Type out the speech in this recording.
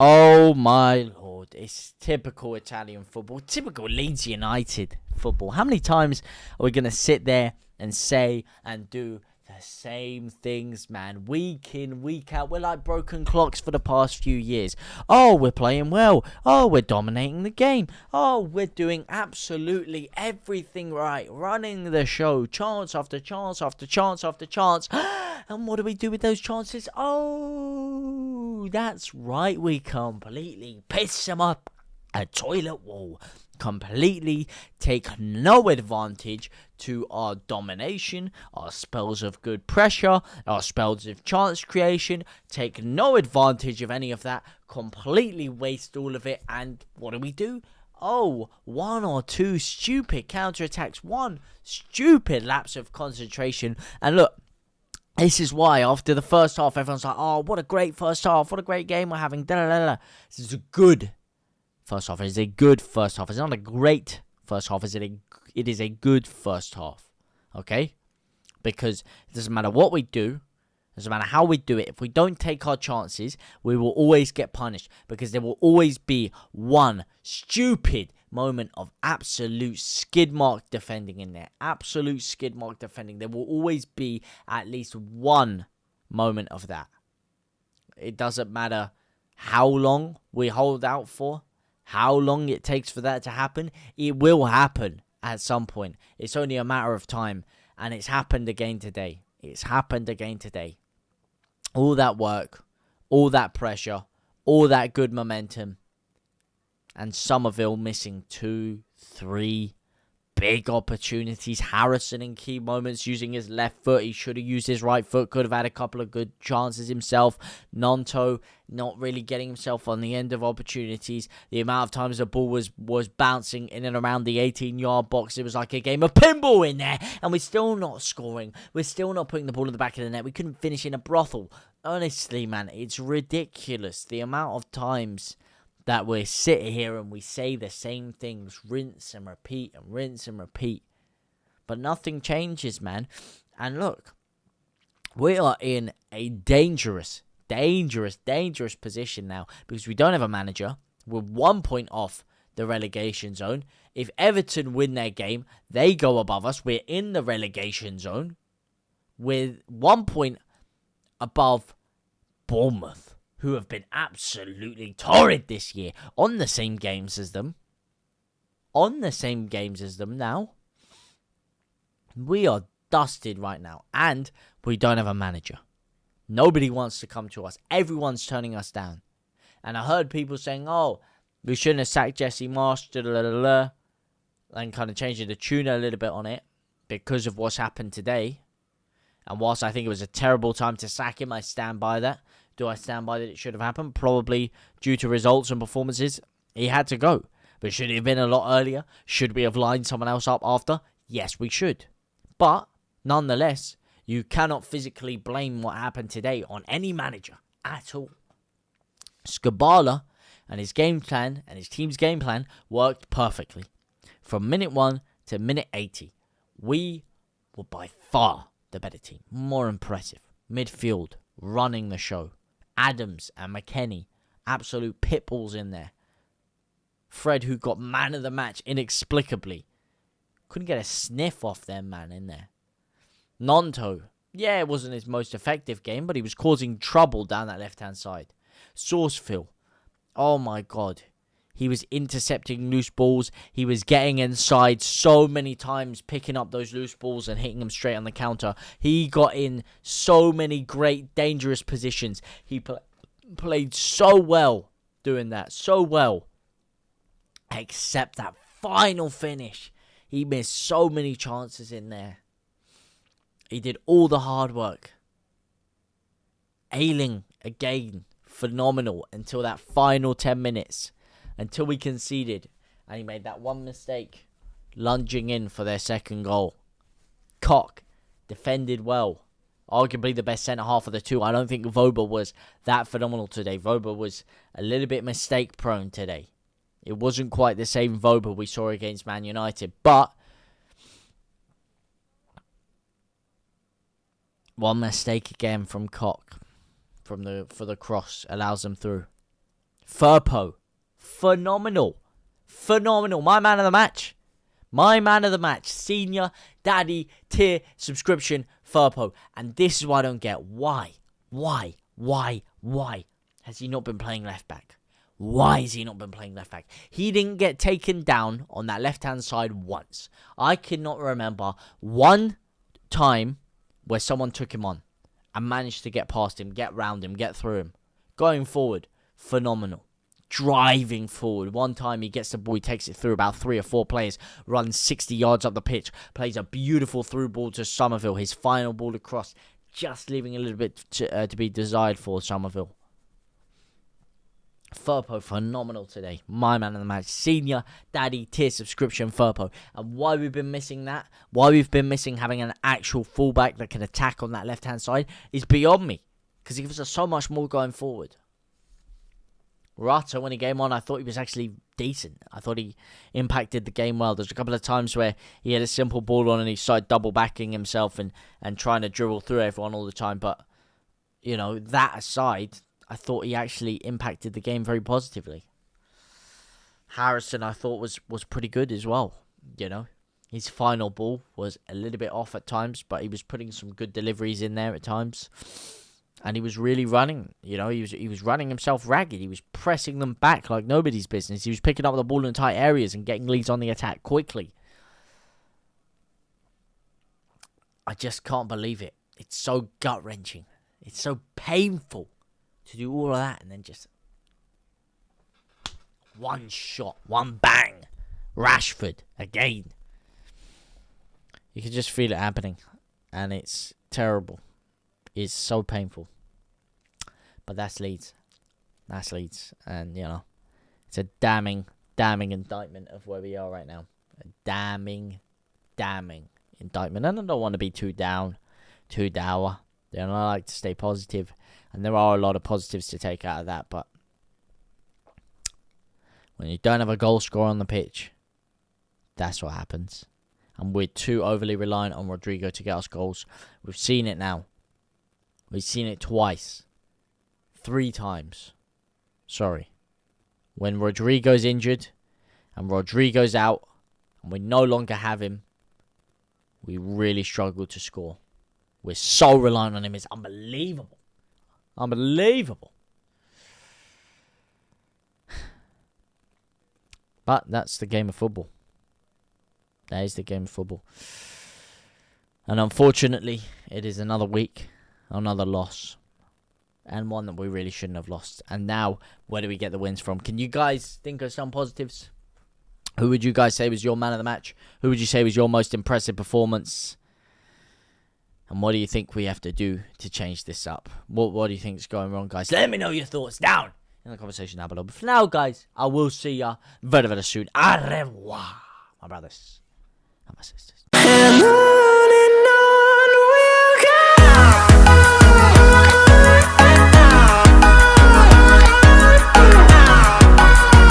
Oh my lord, it's typical Italian football, typical Leeds United football. How many times are we going to sit there and say and do the same things, man? Week in, week out. We're like broken clocks for the past few years. Oh, we're playing well. Oh, we're dominating the game. Oh, we're doing absolutely everything right. Running the show. Chance after chance after chance after chance. And what do we do with those chances? Oh, that's right. We completely piss them up a toilet wall. Completely take no advantage to our domination, our spells of good pressure, our spells of chance creation. Take no advantage of any of that. Completely waste all of it. And what do? Oh, one or two stupid counterattacks, one stupid lapse of concentration. And look, this is why after the first half, everyone's like, oh, what a great first half. What a great game we're having. This is a good first half. It is a good first half. It's not a great first half. It is a good first half. Okay? Because it doesn't matter what we do. It doesn't matter how we do it. If we don't take our chances, we will always get punished. Because there will always be one stupid moment of absolute skid mark defending in there. Absolute skid mark defending. There will always be at least one moment of that. It doesn't matter how long we hold out for, how long it takes for that to happen. It will happen at some point. It's only a matter of time. And it's happened again today. All that work, all that pressure, all that good momentum. And Somerville missing 2, 3 big opportunities. Harrison in key moments using his left foot. He should have used his right foot. Could have had a couple of good chances himself. Gnonto not really getting himself on the end of opportunities. The amount of times the ball was bouncing in and around the 18-yard box. It was like a game of pinball in there. And we're still not scoring. We're still not putting the ball in the back of the net. We couldn't finish in a brothel. Honestly, man, it's ridiculous. The amount of times that we sit here and we say the same things, rinse and repeat and rinse and repeat. But nothing changes, man. And look, we are in a dangerous position now because we don't have a manager. We're 1 point off the relegation zone. If Everton win their game, they go above us. We're in the relegation zone with 1 point above Bournemouth, who have been absolutely torrid this year, on the same games as them. Now. We are dusted right now, and we don't have a manager. Nobody wants to come to us. Everyone's turning us down. And I heard people saying, oh, we shouldn't have sacked Jesse Marsch, and kind of changing the tune a little bit on it because of what's happened today. And whilst I think it was a terrible time to sack him, I stand by that. Do I stand by that it should have happened? Probably due to results and performances. He had to go. But should it have been a lot earlier? Should we have lined someone else up after? Yes, we should. But, nonetheless, you cannot physically blame what happened today on any manager at all. Skubala and his game plan and his team's game plan worked perfectly. From minute 1 to minute 80, we were by far the better team. More impressive. Midfield, running the show. Adams and McKennie, absolute pitbulls in there. Fred, who got man of the match inexplicably. Couldn't get a sniff off their man in there. Gnonto, yeah, it wasn't his most effective game, but he was causing trouble down that left-hand side. Sourceville, oh my God. He was intercepting loose balls. He was getting inside so many times, picking up those loose balls and hitting them straight on the counter. He got in so many great, dangerous positions. He played so well doing that. So well. Except that final finish. He missed so many chances in there. He did all the hard work. Ayling, again, phenomenal until that final 10 minutes. Until we conceded. And he made that one mistake. Lunging in for their second goal. Koch defended well. Arguably the best centre-half of the two. I don't think Wöber was that phenomenal today. Wöber was a little bit mistake-prone today. It wasn't quite the same Wöber we saw against Man United. But one mistake again from Koch. For the cross. Allows them through. Firpo. Phenomenal. Phenomenal. My man of the match. My man of the match. Senior Daddy Tier subscription Firpo. And this is what I don't get. Why has he not been playing left back? Why has he not been playing left back? He didn't get taken down on that left-hand side once. I cannot remember one time where someone took him on and managed to get past him, get round him, get through him. Going forward, phenomenal. Driving forward. One time he gets the ball, he takes it through about 3 or 4 players, runs 60 yards up the pitch, plays a beautiful through ball to Somerville. His final ball across, just leaving a little bit to be desired for Somerville. Firpo, phenomenal today. My man of the match. Senior Daddy Tier subscription Firpo. And why we've been missing that, why we've been missing having an actual fullback that can attack on that left-hand side is beyond me. Because he gives us so much more going forward. Rata, when he came on, I thought he was actually decent. I thought he impacted the game well. There's a couple of times where he had a simple ball on and he started double backing himself and trying to dribble through everyone all the time. But, you know, that aside, I thought he actually impacted the game very positively. Harrison, I thought, was pretty good as well. You know, his final ball was a little bit off at times, but he was putting some good deliveries in there at times. And he was really running, you know, he was running himself ragged. He was pressing them back like nobody's business. He was picking up the ball in tight areas and getting leads on the attack quickly. I just can't believe it. It's so gut-wrenching. It's so painful to do all of that and then just one shot, one bang. Rashford, again. You can just feel it happening. And it's terrible. Is so painful. But that's Leeds. That's Leeds. And, you know, it's a damning indictment of where we are right now. A damning indictment. And I don't want to be too down, too dour. You know, I like to stay positive. And there are a lot of positives to take out of that. But when you don't have a goal scorer on the pitch, that's what happens. And we're too overly reliant on Rodrigo to get us goals. We've seen it now. We've seen it twice. 3 times. Sorry. When Rodrigo's injured and Rodrigo's out and we no longer have him, we really struggle to score. We're so reliant on him. It's unbelievable. Unbelievable. But that's the game of football. That is the game of football. And unfortunately, it is another week. Another loss. And one that we really shouldn't have lost. And now, where do we get the wins from? Can you guys think of some positives? Who would you guys say was your man of the match? Who would you say was your most impressive performance? And what do you think we have to do to change this up? What do you think is going wrong, guys? Let me know your thoughts down in the conversation down below. But for now, guys, I will see ya very, very soon. Au revoir, my brothers and my sisters.